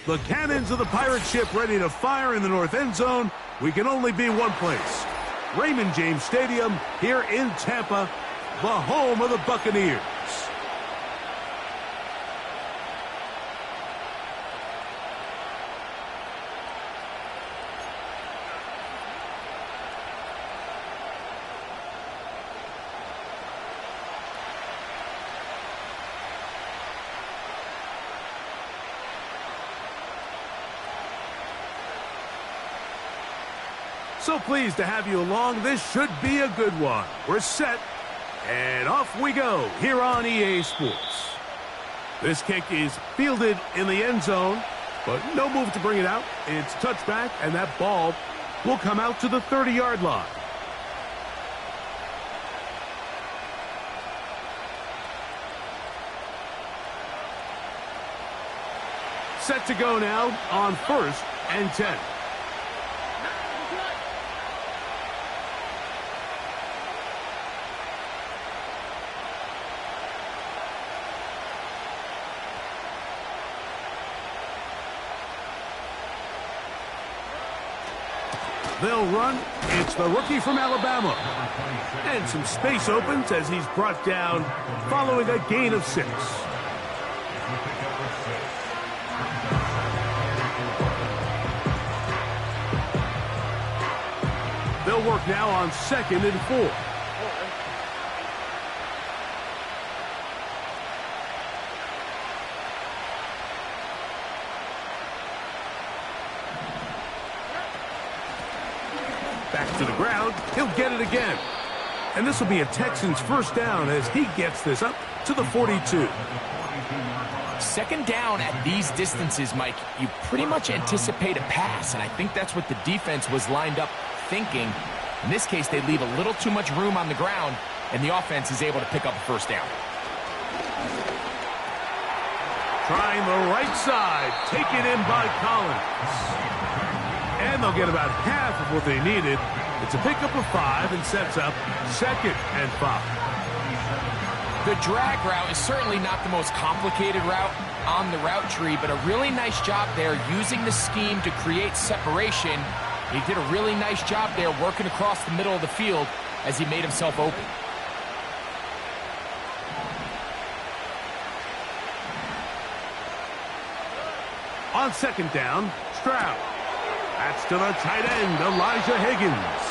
The cannons of the pirate ship ready to fire in the north end zone. We can only be one place. Raymond James Stadium here in Tampa, the home of the Buccaneers. So pleased to have you along. This should be a good one. We're set, and off we go here on EA Sports. This kick is fielded in the end zone, but no move to bring it out. It's touchback, and that ball will come out to the 30-yard line. Set to go now on 1st and 10. They'll run. It's the rookie from Alabama. And some space opens as he's brought down following a gain of 6. They'll work now on 2nd and 4. Back to the ground. He'll get it again. And this will be a Texans first down as he gets this up to the 42. Second down at these distances, Mike, you pretty much anticipate a pass, and I think that's what the defense was lined up thinking. In this case, they leave a little too much room on the ground, and the offense is able to pick up a first down. Trying the right side. Taken in by Collins. And they'll get about half of what they needed. It's a pickup of 5 and sets up 2nd and 5. The drag route is certainly not the most complicated route on the route tree, but a really nice job there using the scheme to create separation. He did a really nice job there working across the middle of the field as he made himself open. On 2nd down, Stroud. That's to the tight end, Elijah Higgins.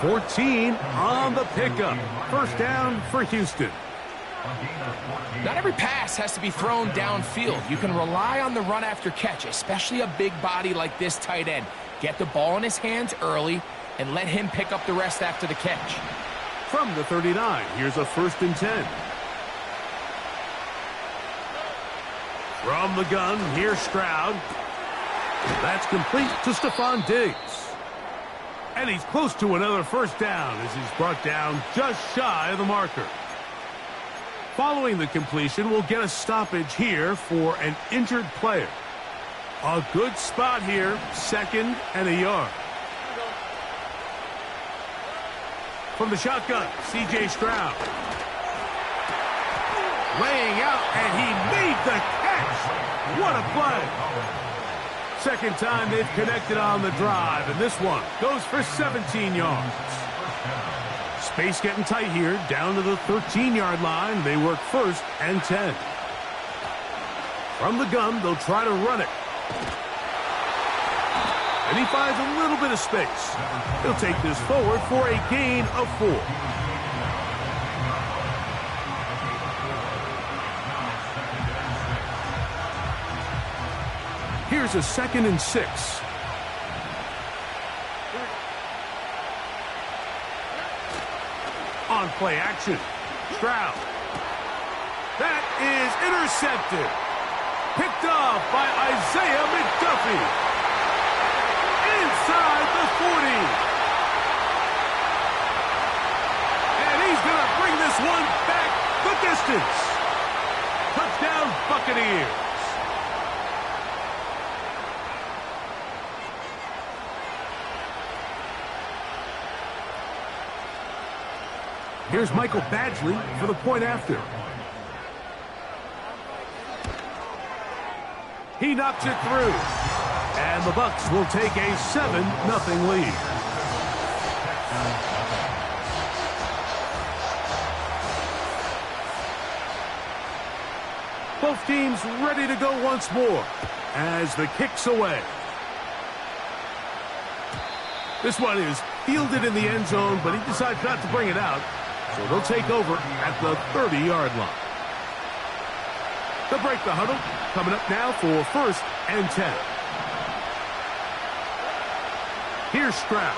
14 on the pickup. First down for Houston. Not every pass has to be thrown downfield. You can rely on the run after catch, especially a big body like this tight end. Get the ball in his hands early and let him pick up the rest after the catch. From the 39, here's a 1st and 10. From the gun, here's Stroud. That's complete to Stephon Diggs. And he's close to another first down as he's brought down just shy of the marker. Following the completion, we'll get a stoppage here for an injured player. A good spot here, 2nd and a yard. From the shotgun, C.J. Stroud. Laying out, and he made the catch. What a play. Second time they've connected on the drive, and this one goes for 17 yards. Space getting tight here, down to the 13-yard line. They work 1st and 10. From the gun, they'll try to run it. And he finds a little bit of space. He'll take this forward for a gain of 4. Here's a 2nd and 6. On play action, Stroud. That is intercepted. Picked off by Isaiah McDuffie. Inside the 40. And he's going to bring this one back the distance. Touchdown, Buccaneers. Here's Michael Badgley for the point after. He knocks it through. And the Bucs will take a 7-0 lead. Both teams ready to go once more as the kick's away. This one is fielded in the end zone, but he decides not to bring it out. So they'll take over at the 30-yard line. They'll break the huddle. Coming up now for 1st and 10. Here's Stroud.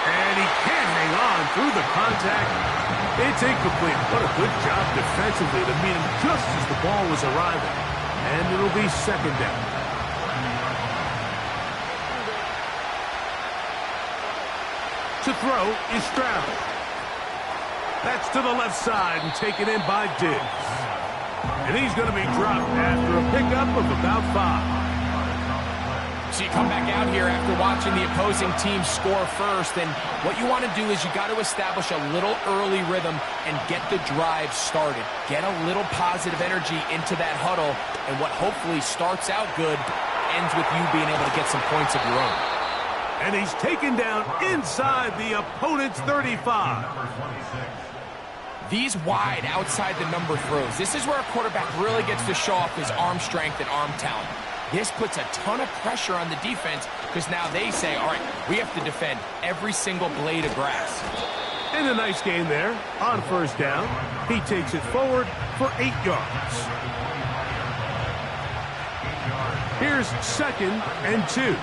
And he can't hang on through the contact. It's incomplete. What a good job defensively to meet him just as the ball was arriving. And it'll be 2nd down. To throw is Stroud. That's to the left side and taken in by Diggs. And he's going to be dropped after a pickup of about 5. So you come back out here after watching the opposing team score first, and what you want to do is you got to establish a little early rhythm and get the drive started. Get a little positive energy into that huddle, and what hopefully starts out good ends with you being able to get some points of your own. And he's taken down inside the opponent's 35. These wide outside the number throws, this is where a quarterback really gets to show off his arm strength and arm talent. This puts a ton of pressure on the defense because now they say, all right, we have to defend every single blade of grass. And a nice gain there on 1st down. He takes it forward for 8 yards. Here's 2nd and 2.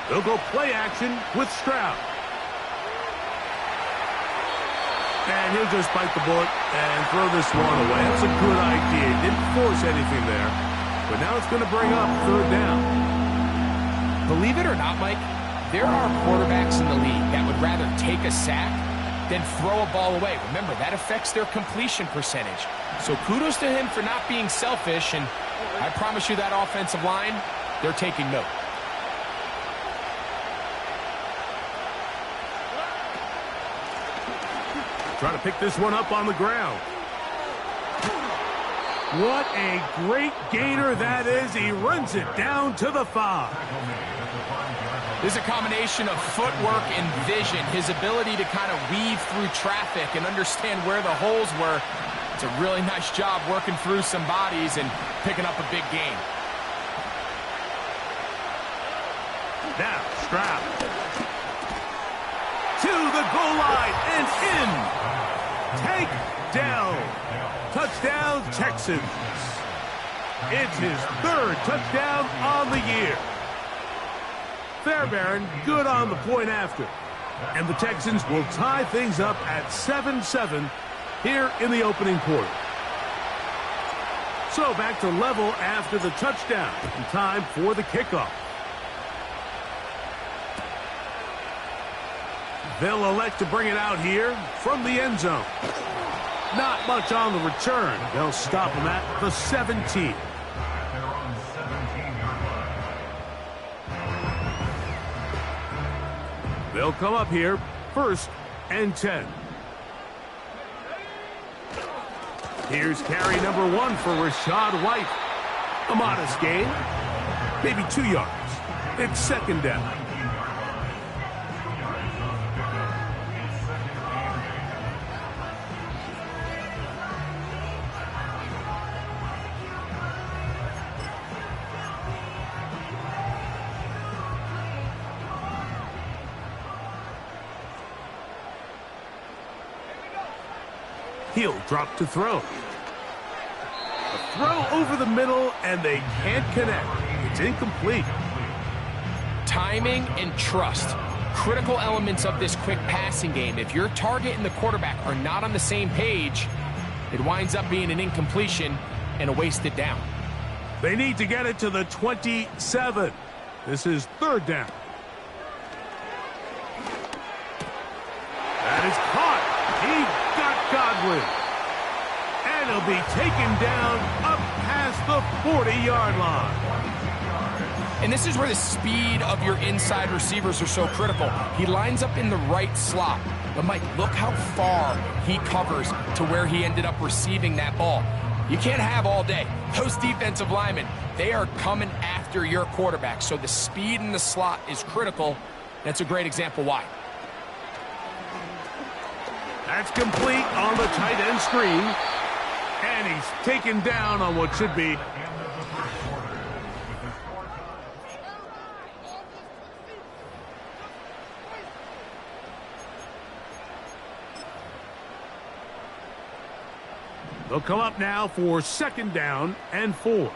They'll go play action with Stroud. And he'll just bite the bullet and throw this one away. That's a good idea. Didn't force anything there. But now it's going to bring up 3rd down. Believe it or not, Mike, there are quarterbacks in the league that would rather take a sack than throw a ball away. Remember, that affects their completion percentage. So kudos to him for not being selfish. And I promise you that offensive line, they're taking note. Trying to pick this one up on the ground. What a great gainer that is. He runs it down to the 5. There's a combination of footwork and vision. His ability to kind of weave through traffic and understand where the holes were. It's a really nice job working through some bodies and picking up a big gain. Now, Stroud. To the goal line and in. Take down. Touchdown, Texans. It's his 3rd touchdown on the year. Fairbairn good on the point after. And the Texans will tie things up at 7-7 here in the opening quarter. So back to level after the touchdown. And time for the kickoff. They'll elect to bring it out here from the end zone. Not much on the return. They'll stop him at the 17. They'll come up here 1st and 10. Here's carry number 1 for Rachaad White. A modest gain, maybe 2 yards. It's 2nd down. He'll drop to throw. A throw over the middle, and they can't connect. It's incomplete. Timing and trust. Critical elements of this quick passing game. If your target and the quarterback are not on the same page, it winds up being an incompletion and a wasted down. They need to get it to the 27. This is 3rd down. That is caught. He got Godwin. And he'll be taken down up past the 40-yard line. And this is where the speed of your inside receivers are so critical. He lines up in the right slot. But Mike, look how far he covers to where he ended up receiving that ball. You can't have all day. Those defensive linemen, they are coming after your quarterback. So the speed in the slot is critical. That's a great example why. That's complete on the tight end screen. And he's taken down on what should be. They'll come up now for 2nd down and 4.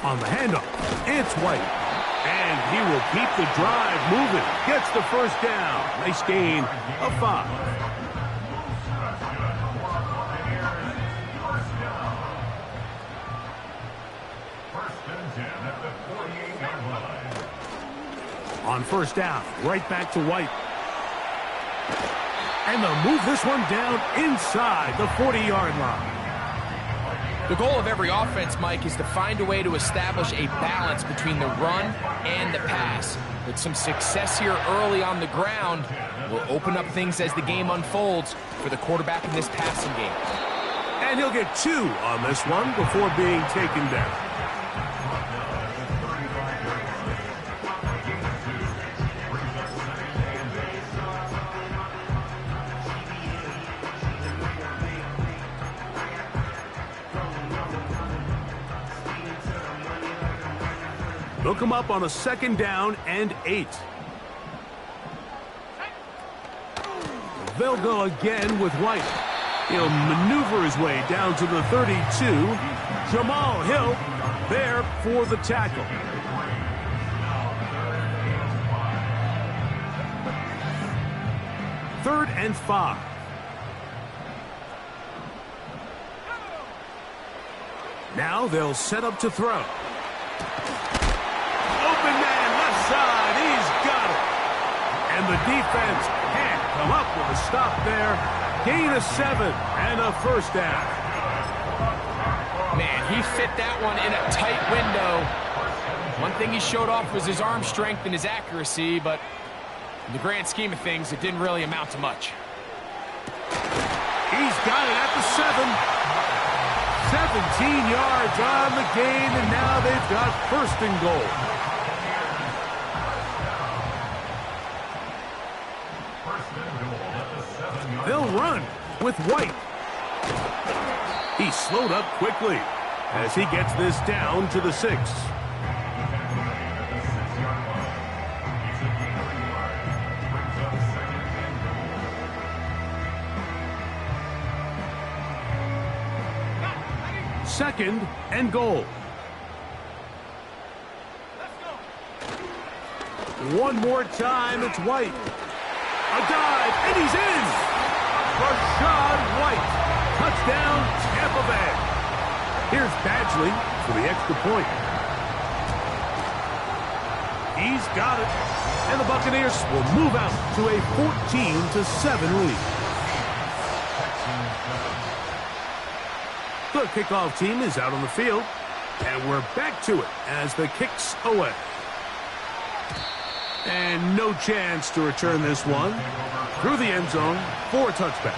On the handoff, it's White. And he will keep the drive moving. Gets the 1st down. Nice gain of 5. On 1st down, right back to White. And they'll move this one down inside the 40-yard line. The goal of every offense, Mike, is to find a way to establish a balance between the run and the pass. With some success here early on the ground will open up things as the game unfolds for the quarterback in this passing game. And he'll get 2 on this one before being taken down. They'll come up on a 2nd down and 8. They'll go again with White. He'll maneuver his way down to the 32. Jamal Hill there for the tackle. Third and 5. Now they'll set up to throw. Open man, left side, he's got it. And the defense can't come up with a stop there. Gain of 7 and a 1st down. Man, he fit that one in a tight window. One thing he showed off was his arm strength and his accuracy, but in the grand scheme of things, it didn't really amount to much. He's got it at the 7. 17 yards on the gain, and now they've got 1st and goal. They'll run with White. He slowed up quickly as he gets this down to the 6. Second and goal. One more time, it's White. A dive, and he's in! Rashad White. Touchdown, Tampa Bay. Here's Badgley for the extra point. He's got it. And the Buccaneers will move out to a 14-7 lead. The kickoff team is out on the field. And we're back to it as the kick's away. And no chance to return this one through the end zone for a touchback.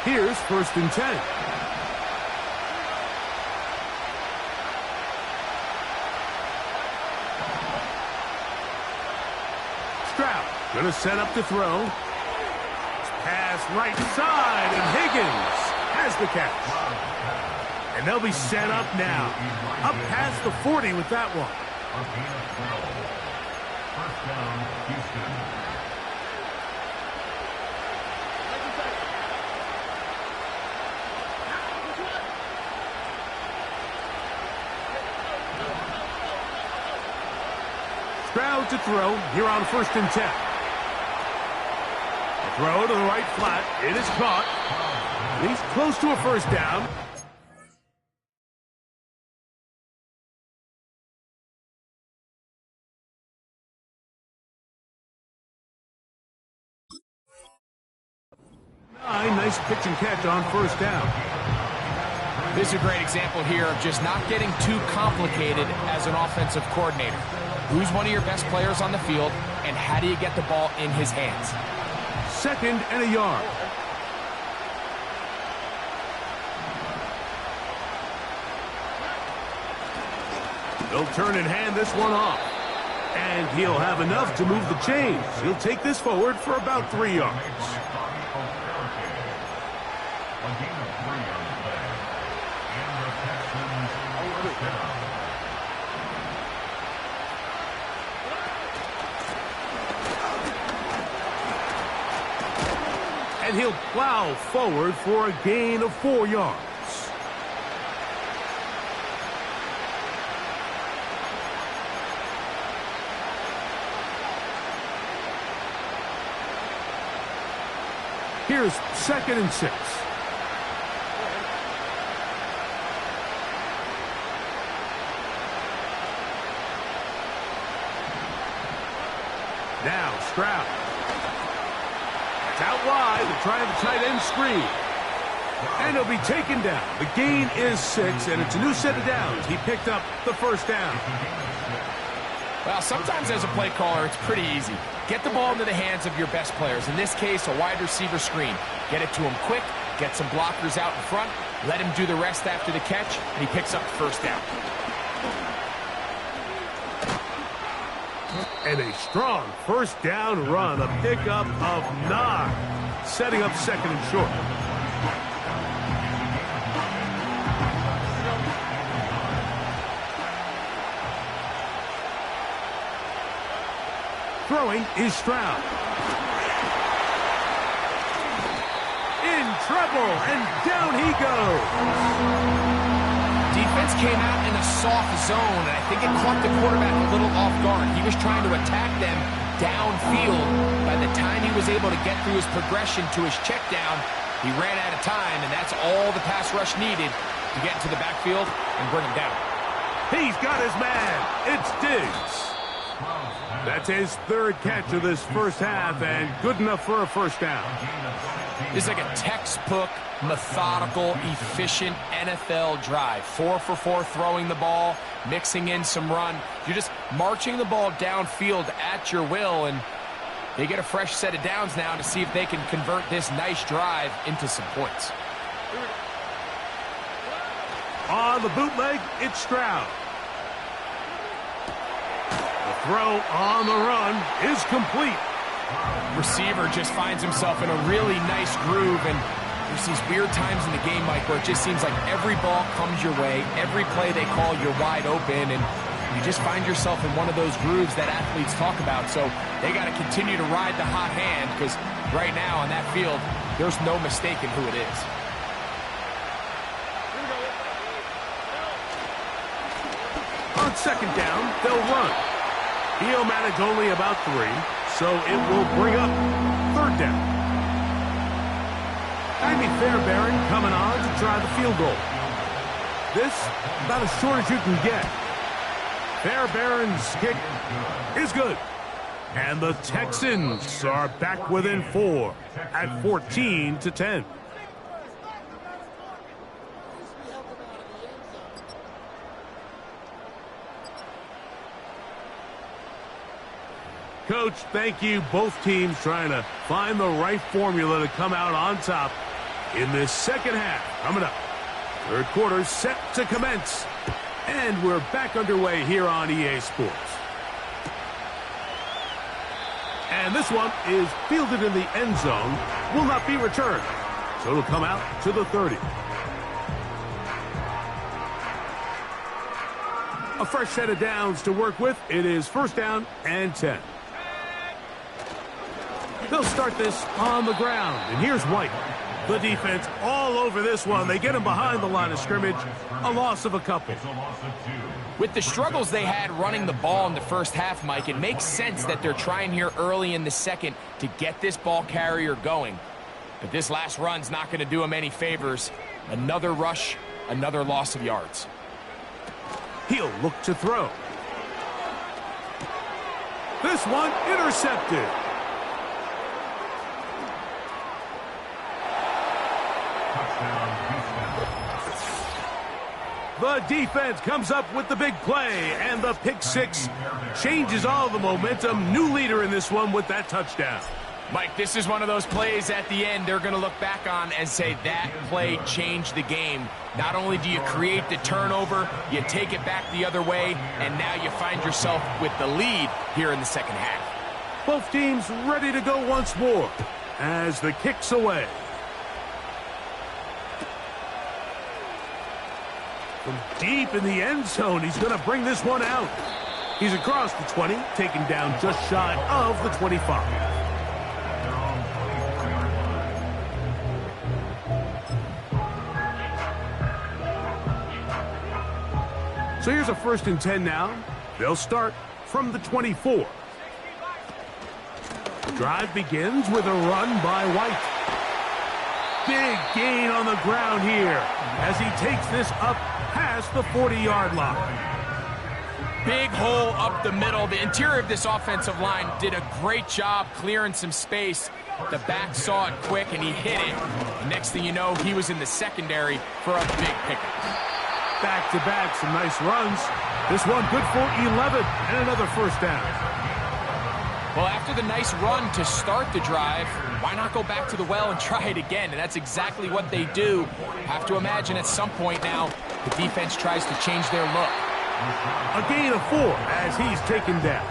Here's 1st and 10. Stroud gonna set up to throw. Pass right side, and Higgins has the catch. And they'll be set up now. Up past the 40 with that one. Stroud to throw here on 1st and 10. A throw to the right flat. It is caught. He's close to a 1st down. Nice pitch and catch on 1st down. This is a great example here of just not getting too complicated as an offensive coordinator. Who's one of your best players on the field, and how do you get the ball in his hands? 2nd and a yard. They'll turn and hand this one off. And he'll have enough to move the chains. He'll take this forward for about 3 yards. And he'll plow forward for a gain of 4 yards. Here's 2nd and 6. Now Stroud. It's out wide. They're trying the tight end screen. And he'll be taken down. The gain is 6, and it's a new set of downs. He picked up the 1st down. Well, sometimes as a play caller, it's pretty easy. Get the ball into the hands of your best players. In this case, a wide receiver screen. Get it to him quick, get some blockers out in front, let him do the rest after the catch, and he picks up the 1st down. And a strong 1st down run, a pickup of 9, setting up 2nd and short. Throwing is Stroud. In trouble, and down he goes. Defense came out in a soft zone, and I think it caught the quarterback a little off guard. He was trying to attack them downfield. By the time he was able to get through his progression to his check down, he ran out of time, and that's all the pass rush needed to get into the backfield and bring him down. He's got his man. It's Diggs. That's his 3rd catch of this 1st half, and good enough for a 1st down. This is like a textbook, methodical, efficient NFL drive. 4 for 4 throwing the ball, mixing in some run. You're just marching the ball downfield at your will, and they get a fresh set of downs now to see if they can convert this nice drive into some points. On the bootleg, it's Stroud. Throw on the run is complete. Receiver just finds himself in a really nice groove, and there's these weird times in the game, Mike, where it just seems like every ball comes your way, every play they call, you're wide open, and you just find yourself in one of those grooves that athletes talk about. So they got to continue to ride the hot hand, because right now on that field, there's no mistaking who it is. On 2nd down, they'll run. He'll manage only about 3, so it will bring up 3rd down. Amy Fairbairn coming on to try the field goal. This, about as short as you can get. Fairbairn's kick is good. And the Texans are back within 4 at 14-10. Coach, thank you. Both teams trying to find the right formula to come out on top in this 2nd half. Coming up, 3rd quarter set to commence. And we're back underway here on EA Sports. And this one is fielded in the end zone. Will not be returned. So it'll come out to the 30. A fresh set of downs to work with. It is 1st down and 10. They'll start this on the ground, and here's White. The defense all over this one. They get him behind the line of scrimmage. A loss of a couple. With the struggles they had running the ball in the 1st half, Mike, it makes sense that they're trying here early in the 2nd to get this ball carrier going. But this last run's not going to do him any favors. Another rush, another loss of yards. He'll look to throw. This one intercepted. The defense comes up with the big play, and the pick six changes all the momentum. New leader in this one with that touchdown. Mike, this is one of those plays at the end they're going to look back on and say that play changed the game. Not only do you create the turnover, you take it back the other way, and now you find yourself with the lead here in the second half. Both teams ready to go once more as the kick's away. From deep in the end zone, he's going to bring this one out. He's across the 20, taken down just shy of the 25. So here's a 1st and 10 now. They'll start from the 24. Drive begins with a run by White. Big gain on the ground here as he takes this up past the 40-yard line. Big hole up the middle. The interior of this offensive line did a great job clearing some space. The back saw it quick, and he hit it. Next thing you know, he was in the secondary for a big pickup. Back-to-back, some nice runs. This one good for 11 and another 1st down. Well, after the nice run to start the drive, why not go back to the well and try it again? And that's exactly what they do. Have to imagine at some point now, the defense tries to change their look. A gain of 4 as he's taken down.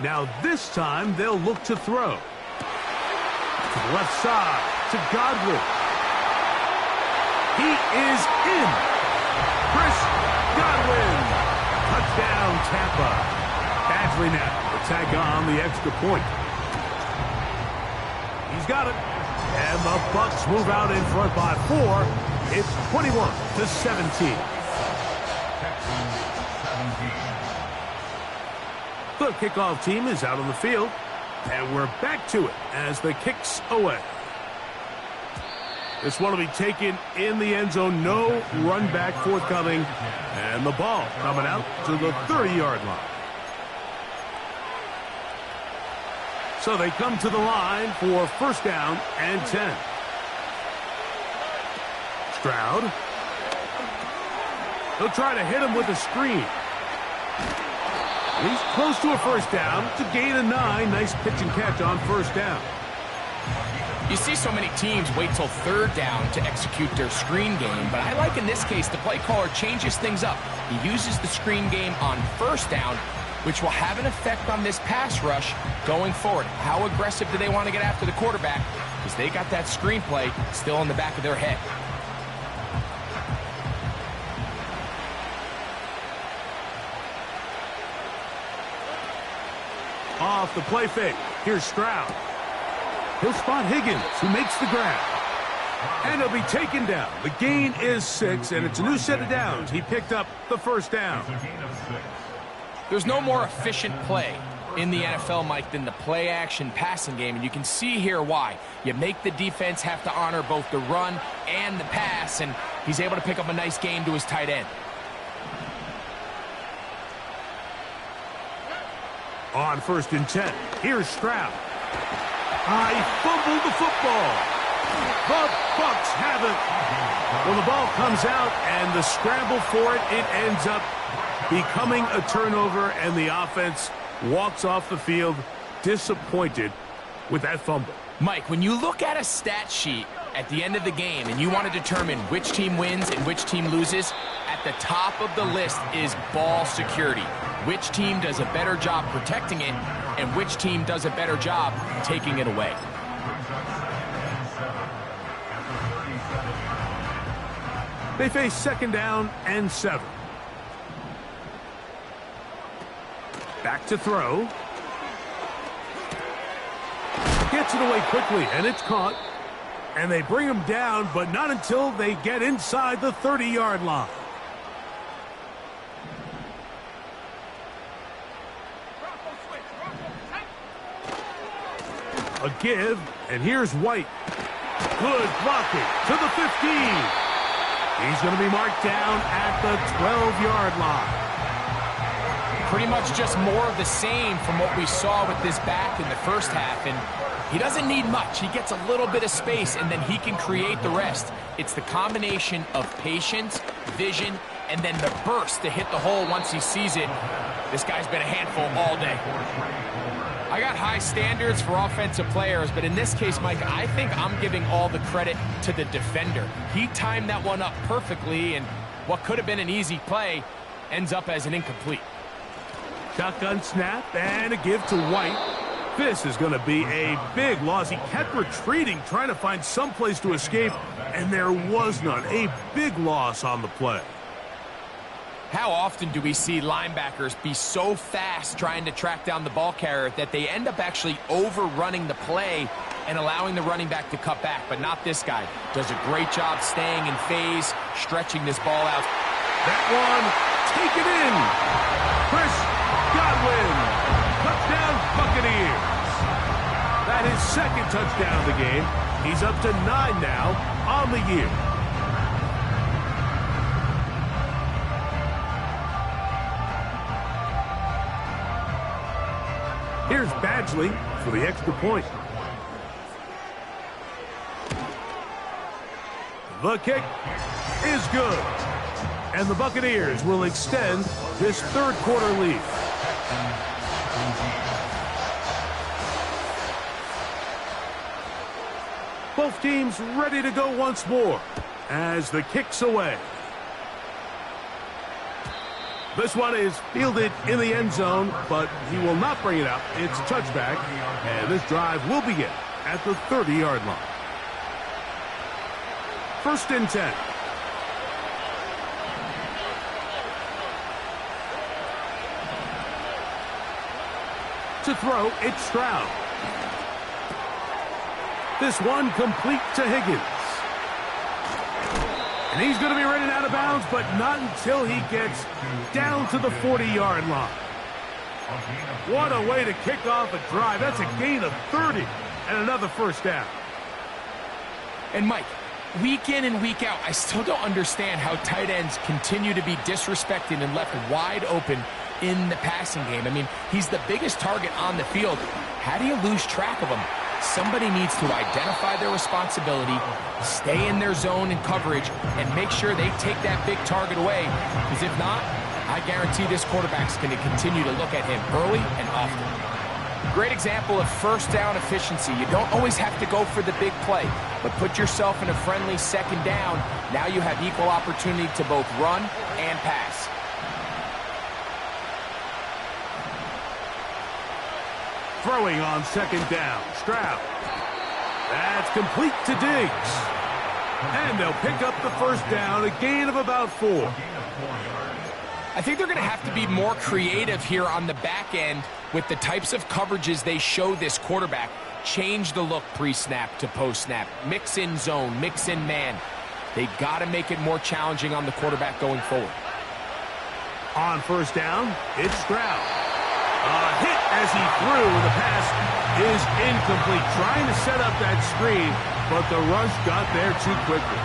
Now this time they'll look to throw. To the left side, to Godwin. He is in. Chris Godwin. Touchdown, Tampa. Badgley now will tag on the extra point. He's got it. And the Bucs move out in front by 4. It's 21-17. The kickoff team is out on the field, and we're back to it as the kick's away. This one will be taken in the end zone. No run back forthcoming, and the ball coming out to the 30-yard line. So they come to the line for 1st down and 10. Stroud. He'll try to hit him with a screen. He's close to a 1st down to gain a 9. Nice pitch and catch on 1st down. You see so many teams wait till 3rd down to execute their screen game, but I like in this case the play caller changes things up. He uses the screen game on 1st down, which will have an effect on this pass rush going forward. How aggressive do they want to get after the quarterback? Because they got that screen play still in the back of their head. Off the play fake. Here's Stroud. He'll spot Higgins, who makes the grab. And he'll be taken down. The gain is 6, and it's a new set of downs. He picked up the 1st down. There's no more efficient play in the NFL, Mike, than the play-action passing game, and you can see here why. You make the defense have to honor both the run and the pass, and he's able to pick up a nice gain to his tight end. On 1st and 10, here's Stroud. He fumbled the football. The Bucs have it. When the ball comes out and the scramble for it, it ends up becoming a turnover, and the offense walks off the field disappointed with that fumble. Mike, when you look at a stat sheet at the end of the game and you want to determine which team wins and which team loses, at the top of the list is ball security. Which team does a better job protecting it, and which team does a better job taking it away. They face 2nd down and 7. Back to throw. Gets it away quickly, and it's caught. And they bring him down, but not until they get inside the 30-yard line. A give, and here's White. Good blocking to the 15. He's going to be marked down at the 12-yard line. Pretty much just more of the same from what we saw with this back in the first half. And he doesn't need much. He gets a little bit of space, and then he can create the rest. It's the combination of patience, vision, and then the burst to hit the hole once he sees it. This guy's been a handful all day. I got high standards for offensive players, but in this case, Mike, I think I'm giving all the credit to the defender. He timed that one up perfectly, and what could have been an easy play ends up as an incomplete. Shotgun snap and a give to White. This is going to be a big loss. He kept retreating, trying to find some place to escape, and there was none. A big loss on the play. How often do we see linebackers be so fast trying to track down the ball carrier that they end up actually overrunning the play and allowing the running back to cut back? But not this guy. Does a great job staying in phase, stretching this ball out. That one, take it in. Chris Godwin, touchdown Buccaneers. That is second touchdown of the game. He's up to 9 now on the year. Here's Badgley for the extra point. The kick is good. And the Buccaneers will extend this third quarter lead. Both teams ready to go once more as the kick's away. This one is fielded in the end zone, but he will not bring it out. It's a touchback, and this drive will begin at the 30-yard line. First and 10. To throw, it's Stroud. This one complete to Higgins. And he's going to be running out of bounds, but not until he gets down to the 40-yard line. What a way to kick off a drive. That's a gain of 30 and another first down. And Mike, week in and week out, I still don't understand how tight ends continue to be disrespected and left wide open in the passing game. I mean, he's the biggest target on the field. How do you lose track of him? Somebody needs to identify their responsibility, stay in their zone and coverage, and make sure they take that big target away. Because if not, I guarantee this quarterback's going to continue to look at him early and often. Great example of first down efficiency. You don't always have to go for the big play, but put yourself in a friendly second down. Now you have equal opportunity to both run and pass. Throwing on second down, Stroud. That's complete to Diggs. And they'll pick up the first down, a gain of about 4. I think they're going to have to be more creative here on the back end with the types of coverages they show this quarterback. Change the look pre-snap to post-snap. Mix in zone, mix in man. They got to make it more challenging on the quarterback going forward. On first down, it's Stroud. A hit as he threw. The pass is incomplete. Trying to set up that screen, but the rush got there too quickly.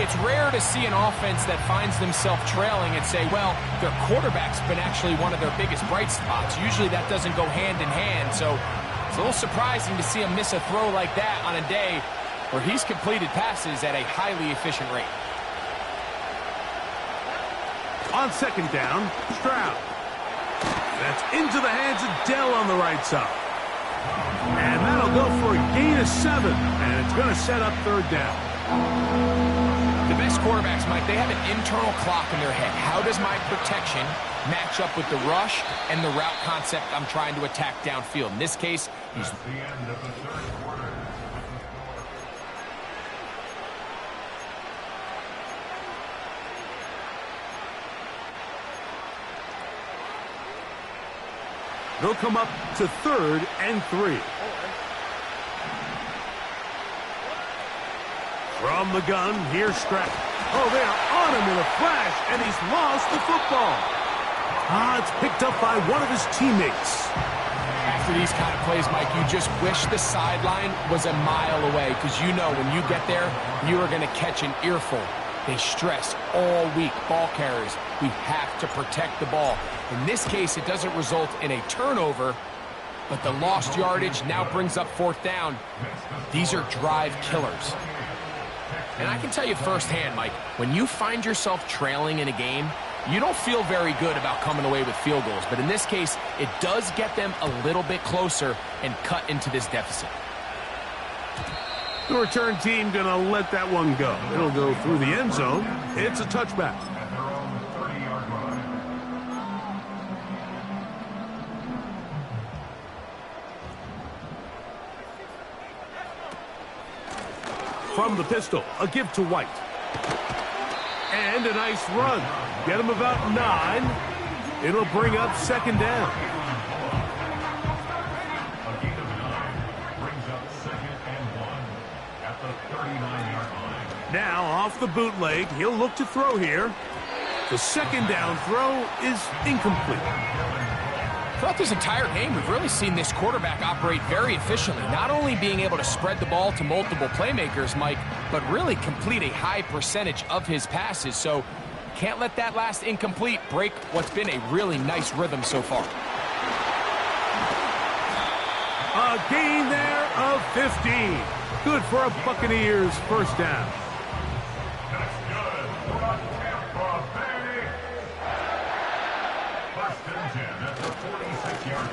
It's rare to see an offense that finds themselves trailing and say, well, their quarterback's been actually one of their biggest bright spots. Usually that doesn't go hand in hand, so it's a little surprising to see him miss a throw like that on a day where he's completed passes at a highly efficient rate. On second down, Stroud. That's into the hands of Dell on the right side. And that'll go for a gain of 7, and it's going to set up third down. The best quarterbacks, Mike, they have an internal clock in their head. How does my protection match up with the rush and the route concept I'm trying to attack downfield? In this case, he's... At the end of the third quarter. They'll come up to 3rd and 3. From the gun, here's Stroud. Oh, they are on him in a flash, and he's lost the football. It's picked up by one of his teammates. After these kind of plays, Mike, you just wish the sideline was a mile away, because you know when you get there, you are going to catch an earful. They stress all week, ball carriers, we have to protect the ball. In this case, it doesn't result in a turnover, but the lost yardage now brings up 4th down. These are drive killers. And I can tell you firsthand, Mike, when you find yourself trailing in a game, you don't feel very good about coming away with field goals. But in this case, it does get them a little bit closer and cut into this deficit. The return team going to let that one go. It'll go through the end zone. It's a touchback. From the pistol, a give to White. And a nice run. Get him about 9. It'll bring up 2nd down. Now off the bootleg, he'll look to throw here. The 2nd down throw is incomplete. Throughout this entire game, we've really seen this quarterback operate very efficiently, not only being able to spread the ball to multiple playmakers, Mike, but really complete a high percentage of his passes. So can't let that last incomplete break what's been a really nice rhythm so far. A gain there of 15. Good for a Buccaneers 1st down.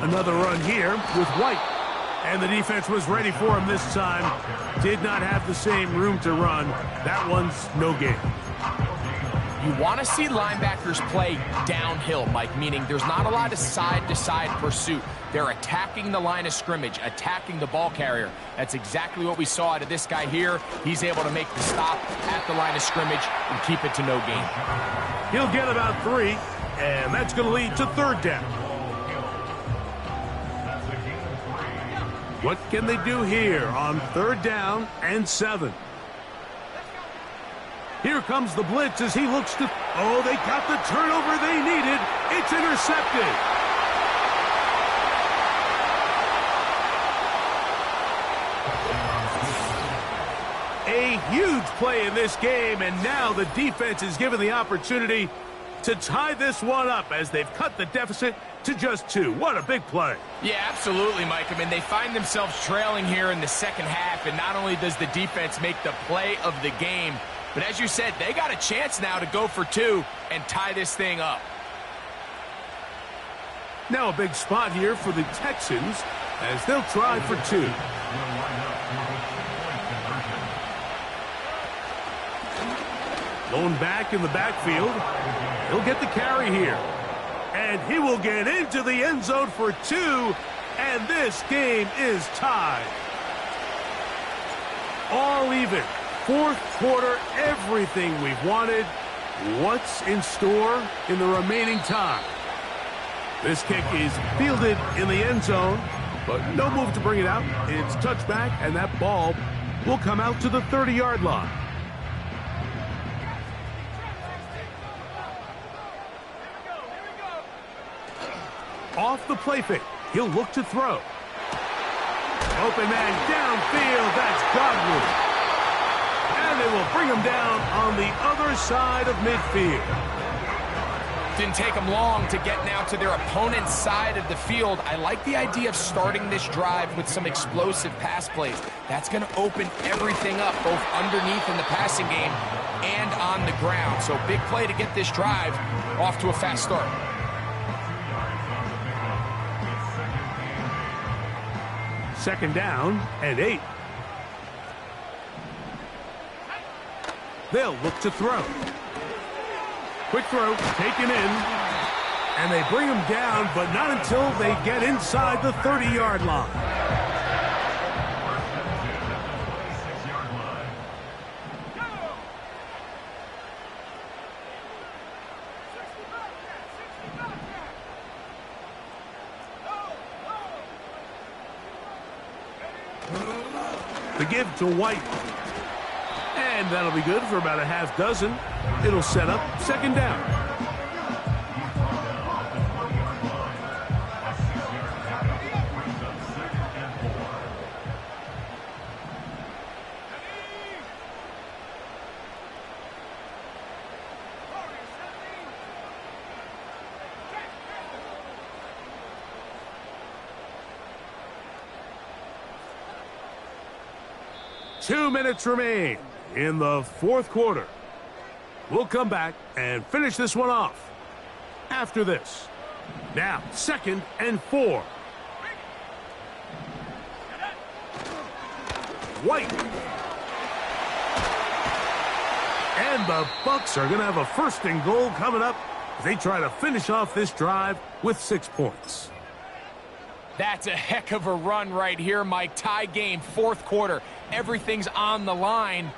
Another run here with White. And the defense was ready for him this time. Did not have the same room to run. That one's no gain. You want to see linebackers play downhill, Mike, meaning there's not a lot of side-to-side pursuit. They're attacking the line of scrimmage, attacking the ball carrier. That's exactly what we saw out of this guy here. He's able to make the stop at the line of scrimmage and keep it to no gain. He'll get about 3, and that's going to lead to 3rd down. What can they do here on 3rd down and 7? Here comes the blitz as he looks to... Oh, they got the turnover they needed. It's intercepted. A huge play in this game, and now the defense is given the opportunity to tie this one up as they've cut the deficit to just 2. What a big play. Yeah, absolutely, Mike. I mean, they find themselves trailing here in the 2nd half, and not only does the defense make the play of the game, but as you said, they got a chance now to go for 2 and tie this thing up. Now a big spot here for the Texans as they'll try for 2. Going back in the backfield. He'll get the carry here. And he will get into the end zone for 2. And this game is tied. All even. 4th quarter, everything we've wanted. What's in store in the remaining time? This kick is fielded in the end zone, but no move to bring it out. It's touchback, and that ball will come out to the 30-yard line. Off the play fake, he'll look to throw. Open man downfield, that's Godwin. And they will bring him down on the other side of midfield. Didn't take them long to get now to their opponent's side of the field. I like the idea of starting this drive with some explosive pass plays. That's going to open everything up, both underneath in the passing game and on the ground. So big play to get this drive off to a fast start. Second down and 8. They'll look to throw. Quick throw, taken in. And they bring him down, but not until they get inside the 30-yard line. The give to White. And that'll be good for about a half dozen. It'll set up second down. 2 minutes remain in the fourth quarter. We'll come back and finish this one off after this. Now, 2nd and 4. White. And the Bucs are going to have a 1st and goal coming up as they try to finish off this drive with 6 points. That's a heck of a run right here, Mike. Tie game, fourth quarter. Everything's on the line.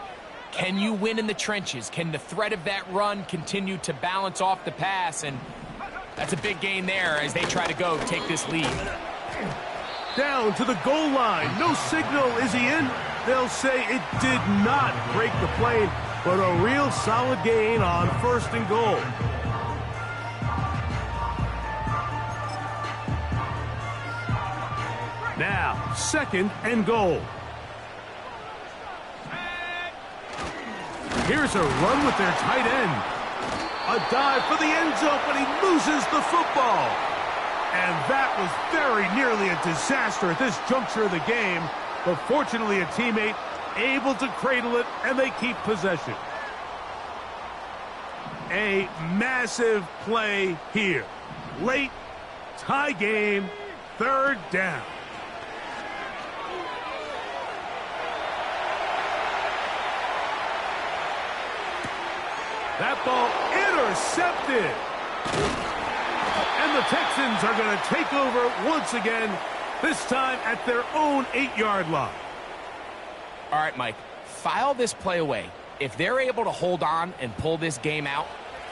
Can you win in the trenches? Can the threat of that run continue to balance off the pass? And that's a big gain there as they try to go take this lead. Down to the goal line. No signal. Is he in? They'll say it did not break the plane, but a real solid gain on 1st and goal. Now, 2nd and goal. Here's a run with their tight end. A dive for the end zone, but he loses the football. And that was very nearly a disaster at this juncture of the game. But fortunately, a teammate able to cradle it, and they keep possession. A massive play here. Late, tie game, 3rd down. That ball intercepted. And the Texans are going to take over once again, this time at their own 8-yard line. All right, Mike, file this play away. If they're able to hold on and pull this game out,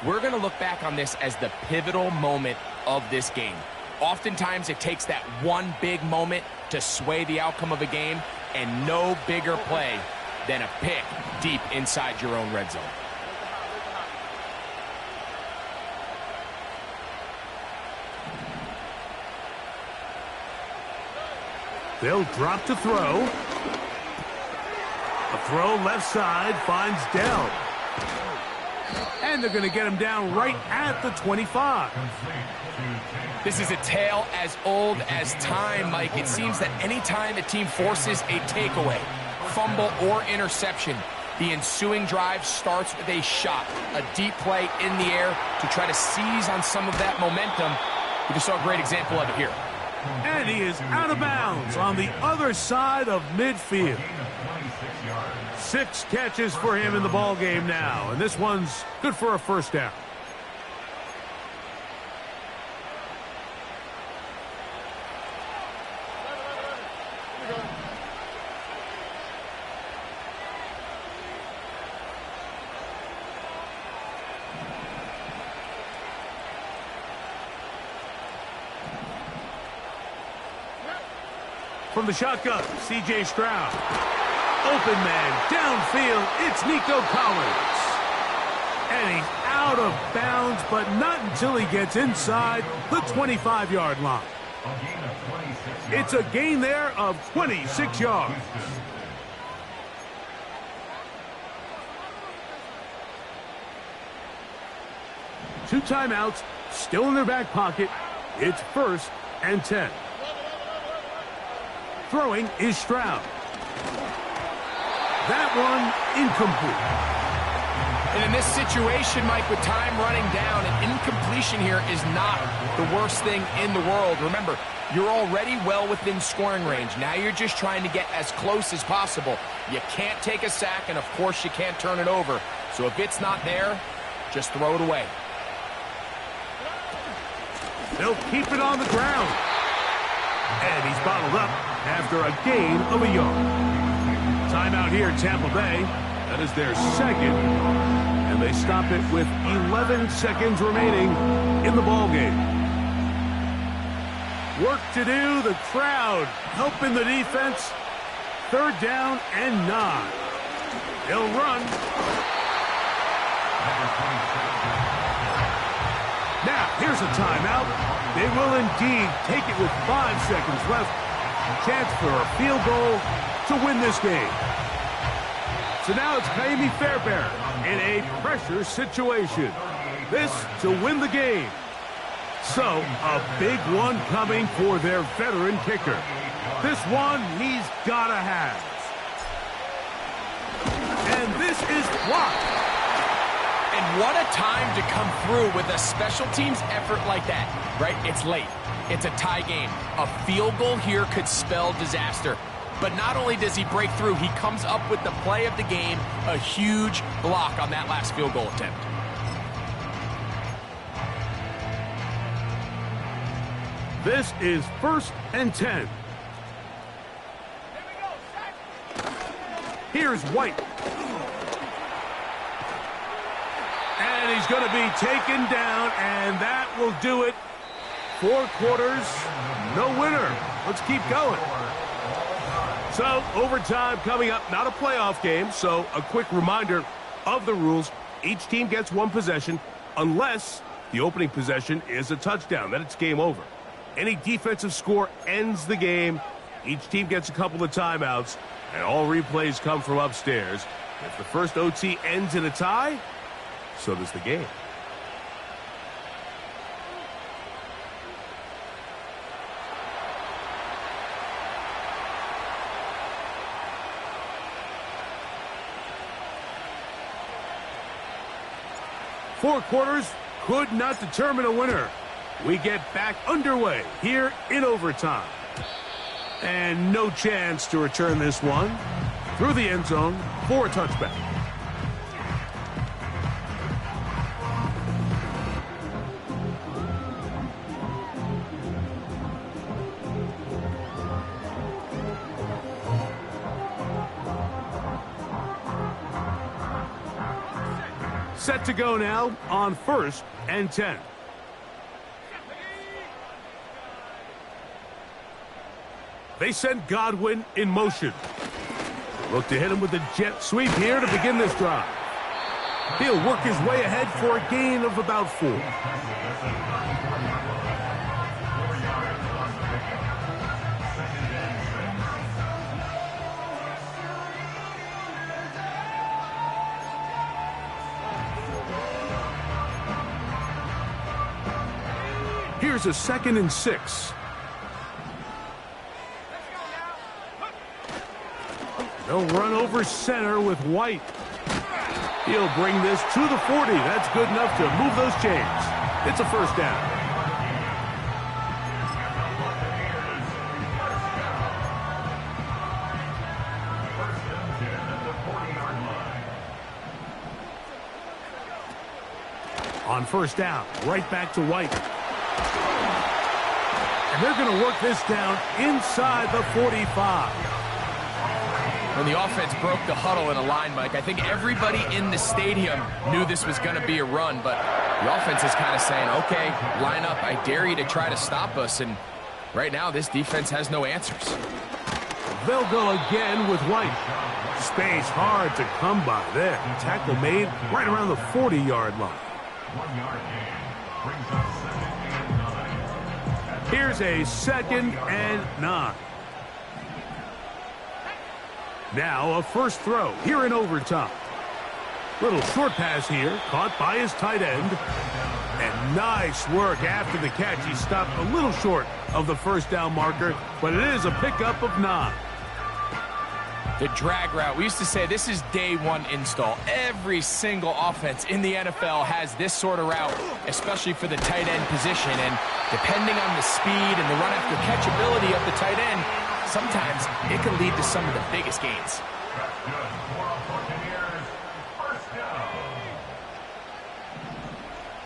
we're going to look back on this as the pivotal moment of this game. Oftentimes, it takes that one big moment to sway the outcome of a game, and no bigger play than a pick deep inside your own red zone. They'll drop to throw. A throw left side finds Dell. And they're going to get him down right at the 25. This is a tale as old as time, Mike. It seems that anytime a team forces a takeaway, fumble, or interception, the ensuing drive starts with a shot, a deep play in the air to try to seize on some of that momentum. We just saw a great example of it here. And he is out of bounds on the other side of midfield. 6 catches for him in the ball game now, and this one's good for a 1st down. From the shotgun, C.J. Stroud. Open man, downfield, it's Nico Collins. And he's out of bounds, but not until he gets inside the 25-yard line. It's a gain there of 26 yards. Two timeouts, still in their back pocket. It's 1st and 10. Throwing is Stroud. That one incomplete. And in this situation, Mike, with time running down, an incompletion here is not the worst thing in the world. Remember, you're already well within scoring range. Now you're just trying to get as close as possible. You can't take a sack, and of course you can't turn it over. So if it's not there, just throw it away. They'll keep it on the ground. And he's bottled up after a gain of a yard. Timeout here, Tampa Bay. That is their 2nd. And they stop it with 11 seconds remaining in the ballgame. Work to do. The crowd helping the defense. 3rd down and 9. They'll run. Now, here's a timeout. They will indeed take it with 5 seconds left. Chance for a field goal to win this game. So now it's Kaimi Fairbairn in a pressure situation. This to win the game. So, a big one coming for their veteran kicker. This one he's got to have. And this is blocked. And what a time to come through with a special teams effort like that, right? It's late. It's a tie game. A field goal here could spell disaster. But not only does he break through, he comes up with the play of the game, a huge block on that last field goal attempt. This is 1st and 10. Here's White. And he's going to be taken down, and that will do it. 4 quarters, no winner. Let's keep going. So, overtime coming up, not a playoff game, so a quick reminder of the rules. Each team gets 1 possession unless the opening possession is a touchdown. Then it's game over. Any defensive score ends the game. Each team gets a couple of timeouts, and all replays come from upstairs. If the first OT ends in a tie, so does the game. Four quarters could not determine a winner. We get back underway here in overtime. And no chance to return this one through the end zone for a touchback. Set to go now on 1st and 10. They send Godwin in motion. Look to hit him with a jet sweep here to begin this drive. He'll work his way ahead for a gain of about 4. Here's a 2nd and 6. They'll run over center with White. He'll bring this to the 40. That's good enough to move those chains. It's a 1st down. On 1st down, right back to White. And they're going to work this down inside the 45. When the offense broke the huddle in a line, Mike, I think everybody in the stadium knew this was going to be a run, but the offense is kind of saying, okay, line up, I dare you to try to stop us, and right now this defense has no answers. They'll go again with White. Space hard to come by there. Tackle made right around the 40-yard line. 1 yard gain brings up 2nd and 9. Here's a 2nd and 9. Now a 1st throw here in overtime. Little short pass here, caught by his tight end. And nice work after the catch. He stopped a little short of the 1st down marker, but it is a pickup of 9. The drag route, we used to say this is day 1 install. Every single offense in the NFL has this sort of route, especially for the tight end position. And depending on the speed and the run after catch ability of the tight end, sometimes it can lead to some of the biggest gains. That's good for our Buccaneers. 1st down.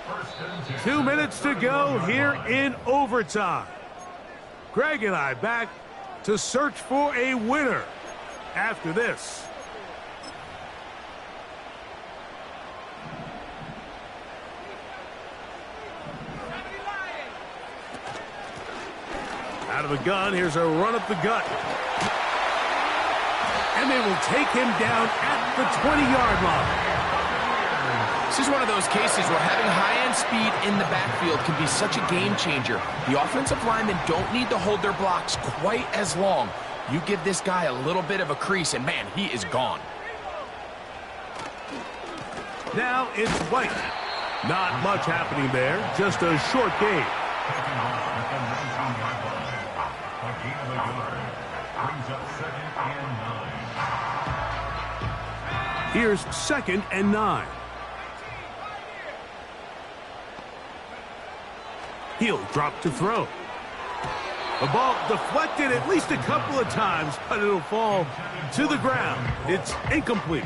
1st and 10. 2 minutes to go here in overtime. Greg and I back to search for a winner after this. Out of the gun, here's a run up the gut. And they will take him down at the 20-yard line. This is one of those cases where having high-end speed in the backfield can be such a game changer. The offensive linemen don't need to hold their blocks quite as long. You give this guy a little bit of a crease, and man, he is gone. Now it's White. Not much happening there, just a short gain. Taking off at the 19-yard line. A gain of 1 yard brings up 2nd and 9. Here's 2nd and 9. He'll drop to throw. The ball deflected at least a couple of times, but it'll fall to the ground. It's incomplete.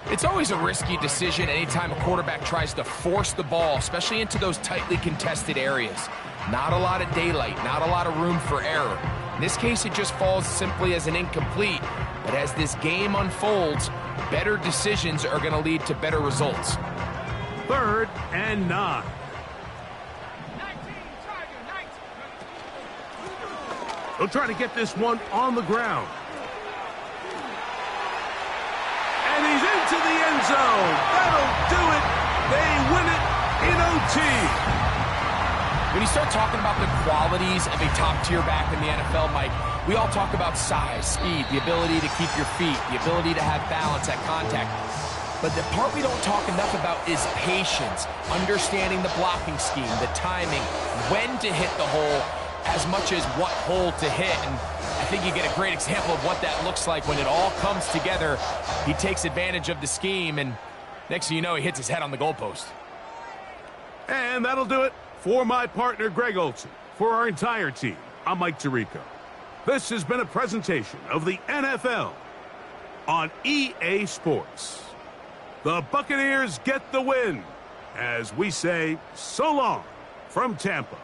It's always a risky decision anytime a quarterback tries to force the ball, especially into those tightly contested areas. Not a lot of daylight, not a lot of room for error. In this case, it just falls simply as an incomplete. But as this game unfolds, better decisions are going to lead to better results. 3rd and 9. They'll try to get this one on the ground. And he's into the end zone. That'll do it. They win it in OT. When you start talking about the qualities of a top-tier back in the NFL, Mike, we all talk about size, speed, the ability to keep your feet, the ability to have balance at contact. But the part we don't talk enough about is patience, understanding the blocking scheme, the timing, when to hit the hole, as much as what hole to hit. And I think you get a great example of what that looks like when it all comes together. He takes advantage of the scheme, and next thing you know, he hits his head on the goalpost. And that'll do it for my partner, Greg Olson. For our entire team, I'm Mike Tirico. This has been a presentation of the NFL on EA Sports. The Buccaneers get the win, as we say so long from Tampa.